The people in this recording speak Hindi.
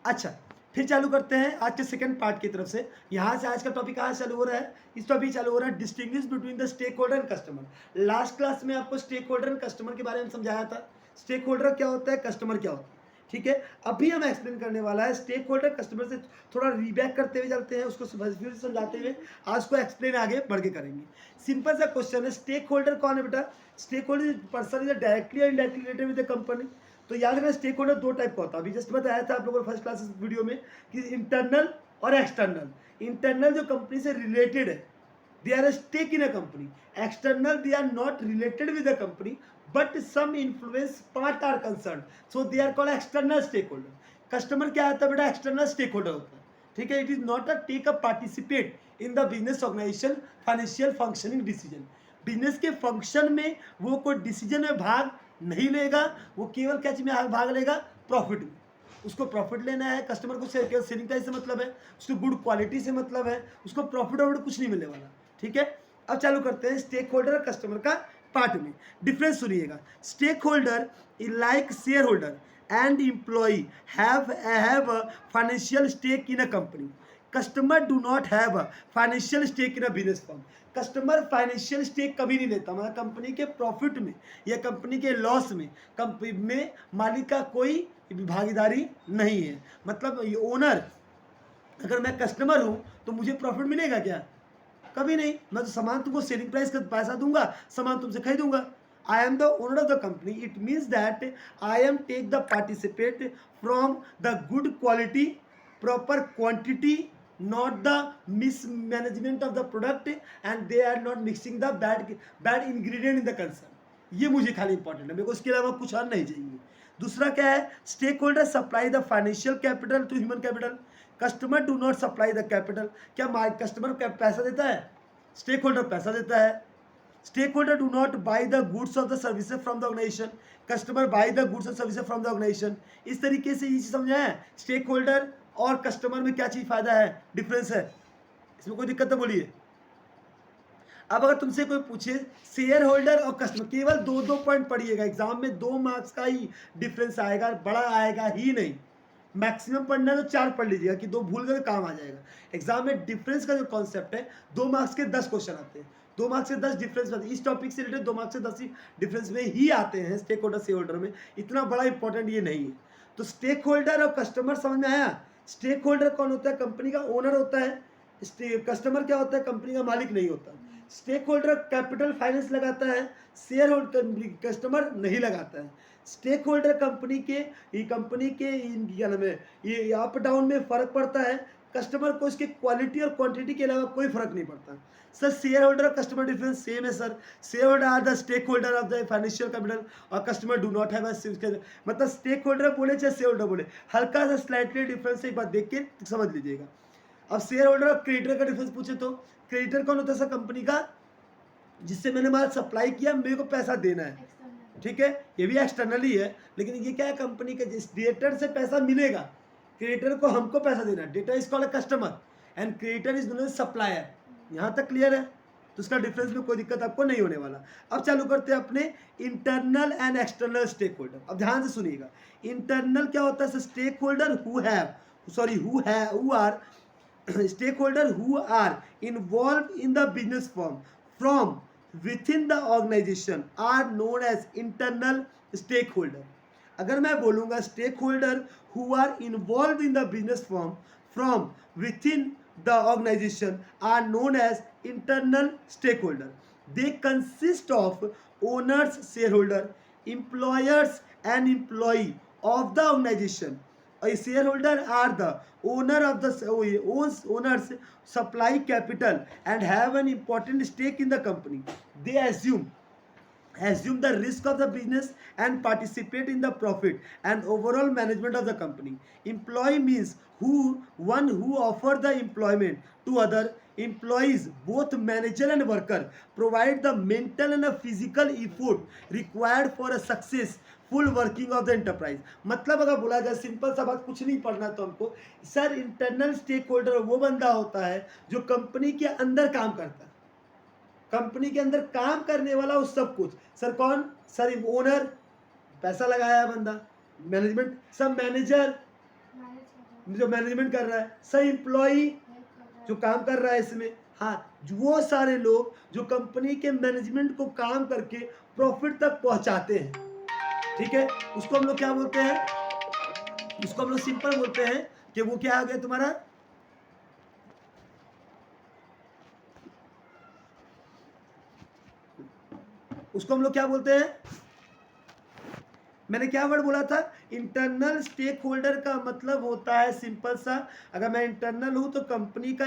अच्छा, फिर चालू करते हैं आज के सेकंड पार्ट की तरफ से। यहाँ से आज का टॉपिक कहाँ चालू हो रहा है? इस टॉपिक चालू हो रहा है distinguish between the stakeholder and customer. Last class में आपको स्टेक होल्डर एंड कस्टमर के बारे में समझाया था। स्टेक होल्डर क्या होता है, कस्टमर क्या होता है, ठीक है। अभी हम एक्सप्लेन करने वाला है स्टेक होल्डर कस्टमर से थोड़ा रिबैक करते हुए चलते हैं, उसको फिर से समझाते हुए आज को एक्सप्लेन आगे बढ़ के करेंगे। सिंपल सा क्वेश्चन है, स्टेक होल्डर कौन है बेटा? Stake holder person is directly और indirectly related with the company. तो याद रखना स्टेक होल्डर दो टाइप का होता है। अभी जस्ट बताया था आप लोगों को फर्स्ट क्लास वीडियो में कि इंटरनल और एक्सटर्नल। इंटरनल जो कंपनी से रिलेटेड है, they are stake in a company. External, they are not related with the company but some influence part or concern, so they are called external stakeholder. Customer क्या आता है बेटा? एक्सटर्नल स्टेक होल्डर होता है, ठीक है। It is not a take a participate in the business organisation financial functioning decision. Business के फंक्शन में वो कोई डिसीजन में भाग नहीं लेगा, वो केवल क्या चीज में भाग लेगा? प्रॉफिट में। उसको प्रॉफिट लेना है, कस्टमर को सेलिंग प्राइस से मतलब है, उसको गुड क्वालिटी से मतलब है, उसको प्रॉफिट और कुछ नहीं मिलने वाला, ठीक है। अब चालू करते हैं स्टेक होल्डर और कस्टमर का पार्ट में। डिफरेंस सुनिएगा। Stakeholder like shareholder and employee have a financial stake in a company. Customer do not have a financial stake in a business firm. Customer financial stake कभी नहीं लेता, मतलब कंपनी के प्रॉफिट में या कंपनी के लॉस में कंपनी में मालिक का कोई भागीदारी नहीं है। मतलब ओनर, अगर मैं कस्टमर हूं तो मुझे प्रॉफिट मिलेगा क्या? कभी नहीं। मैं तो सामान तुमको सेलिंग प्राइस का पैसा दूंगा, सामान तुमसे खरीदूंगा। I am the owner of the company, it means that I am take the participate from the good quality proper quantity, not the mismanagement of the product and they are not mixing the bad ingredient in the concern। ये मुझे खाली इंपॉर्टेंट है, मेरे को इसके अलावा कुछ और नहीं चाहिए। दूसरा क्या है? Stakeholder supply the financial capital to human capital. Customer do not supply the capital. क्या कस्टमर पैसा देता है? स्टेक होल्डर पैसा देता है। Stakeholder do not buy the goods of the services from the organisation. Customer buy the goods of services from the organisation. इस तरीके से ये चीज समझा है। स्टेक होल्डर और कस्टमर में क्या चीज फायदा है, डिफरेंस है, इसमें कोई दिक्कत है बोलिए। अब अगर तुमसे कोई पूछे शेयर होल्डर और कस्टमर, केवल दो दो पॉइंट पढ़िएगा, एग्जाम में 2 मार्क्स का ही डिफरेंस आएगा, बड़ा आएगा ही नहीं। मैक्सिमम पढ़ना है तो 4 पढ़ लीजिएगा कि 2 भूल गए काम आ जाएगा। एग्जाम में डिफरेंस का जो कॉन्सेप्ट है, 2 मार्क्स के 10 क्वेश्चन आते हैं, 2 मार्क्स से 10 डिफरेंस आते हैं। इस टॉपिक से रिलेटेड 2 मार्क्स से 10 ही डिफरेंस में ही आते हैं स्टेक होल्डर शेयर होल्डर में, इतना बड़ा इंपॉर्टेंट ये नहीं है। तो स्टेक होल्डर और कस्टमर समझ में आया। स्टेक होल्डर कौन होता है? कंपनी का ओनर होता है। कस्टमर क्या होता है? कंपनी का मालिक नहीं होता। स्टेक होल्डर कैपिटल फाइनेंस लगाता है, शेयर होल्डर कस्टमर नहीं लगाता है। स्टेक होल्डर कंपनी के क्या नाम है, ये अप डाउन में फर्क पड़ता है, कस्टमर को इसके क्वालिटी और क्वांटिटी के अलावा कोई फर्क नहीं पड़ता। सर शेयर होल्डर और कस्टमर डिफरेंस सेम है sir. Shareholder are the stakeholder of the financial capital और कस्टमर डू नॉट हैव मतलब स्टेक होल्डर बोले चाहे शेयर होल्डर बोले, हल्का सा स्लाइटली डिफरेंस एक बार देख के समझ लीजिएगा। अब शेयर होल्डर और क्रेडिटर का डिफरेंस पूछे तो क्रेडिटर कौन होता है सर? कंपनी का जिससे मैंने माल सप्लाई किया, मेरे को पैसा देना है, ठीक है, ये भी एक्सटर्नल ही है, लेकिन ये क्या है? कंपनी के जिस डेटर से पैसा मिलेगा, क्रेडिटर को हमको पैसा देना है। Debtor is called customer and creditor is known as supplier. यहाँ तक क्लियर है? तो उसका डिफरेंस में कोई दिक्कत आपको नहीं होने वाला। अब चालू करते हैं अपने internal and external stakeholder. अब ध्यान से सुनिएगा, इंटरनल क्या होता है? Stakeholder who are stakeholder who are involved in the business firm from within the organization are known as internal stakeholder। अगर मैं बोलूंगा stakeholder who are involved in the business firm from within the organization are known as internal stakeholder। They consist of owners, shareholder, employers and employee of the organization। A shareholder are the owner of the owners supply capital and have an important stake in the company। They assume the risk of the business and participate in the profit and overall management of the company। Employee means one who offer the employment to other employees, both manager and worker, provide the mental and physical effort required for a successful working of the enterprise। मतलब अगर बोला जाए सिंपल सा बात, कुछ नहीं पढ़ना तो हमको सर, इंटरनल स्टेक होल्डर वो बंदा होता है जो कंपनी के अंदर काम करता है, कंपनी के अंदर काम करने वाला वो सब कुछ। सर कौन? सर ओनर, पैसा लगाया बंदा, मैनेजमेंट सब मैनेजर जो मैनेजमेंट कर रहा है, सही एम्प्लॉई जो काम कर रहा है इसमें, हाँ वो सारे लोग जो कंपनी के मैनेजमेंट को काम करके प्रॉफिट तक पहुंचाते हैं, ठीक है, उसको हम लोग क्या बोलते हैं, उसको हम लोग सिंपल बोलते हैं कि वो क्या आ गया तुम्हारा, उसको हम लोग क्या बोलते हैं, मैंने क्या वर्ड बोला था, इंटरनल स्टेक होल्डर का मतलब होता है सिंपल सा, अगर मैं इंटरनल हूं तो कंपनी का